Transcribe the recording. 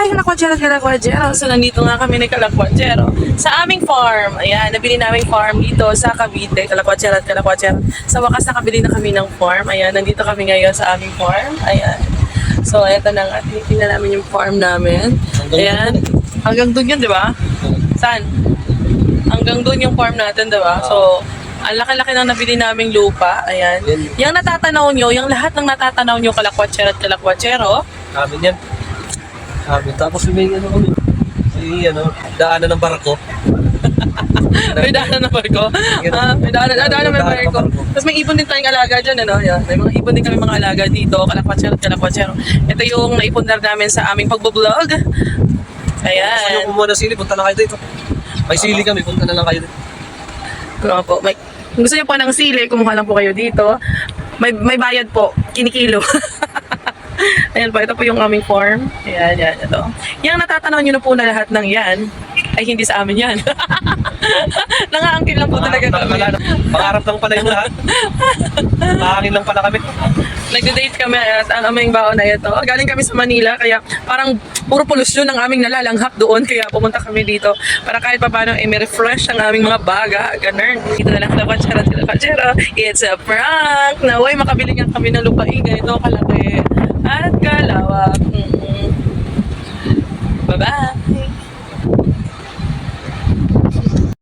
Kalakwachero. So, nandito nga kami ni Kalakwachero sa aming farm. Ayan, nabili naming farm dito sa Cavite. Kalakwachero. Sa wakas, nakabili na kami ng farm. Ayan, nandito kami ngayon sa aming farm. Ayan. So, eto na nga. Tinitingnan namin yung farm namin. Ayan. Hanggang dun yun, di ba? Saan? Hanggang dun yung farm natin, di ba? So, ang laki-laki ng nabili naming lupa. Ayan. Yung natatanaw nyo, yung lahat ng natatanaw nyo, Kalakwachero. Amin yan. Amin. Tapos may kami. Daanan ng barko. May daanan ng barko. May daanan ng barko. Tapos may ibon din tayong alaga dyan, ano? Yan. May mga ibon din kami mga alaga dito, Kalakwachero. Ito yung naipundar namin sa aming pagbablog. Ayan. Gusto nyo kumuha ng sili, punta na kayo dito. May sili kami, punta na lang kayo dito. Po, kung gusto niyo po ng sili, kumuha lang po kayo dito. May bayad po, kinikilo. Ayan po, ito po yung aming farm. Ayan, ito. Yung natatanaw nyo na po na lahat ng yan, ay hindi sa amin yan. Nangaangkin lang po talaga kami. Pangarap lang pala yung lahat. Nakangin lang pala kami. Nagde-date kami at ang aming baon na ito. Galing kami sa Manila, kaya parang puro polusyon ang aming nalalanghap doon. Kaya pumunta kami dito para kahit pa paano may refresh ang aming mga baga. Ganun. Dito na lang Kalakwachero. It's a prank! Naway, makabili nga kami ng lupain. Ganito kalaki.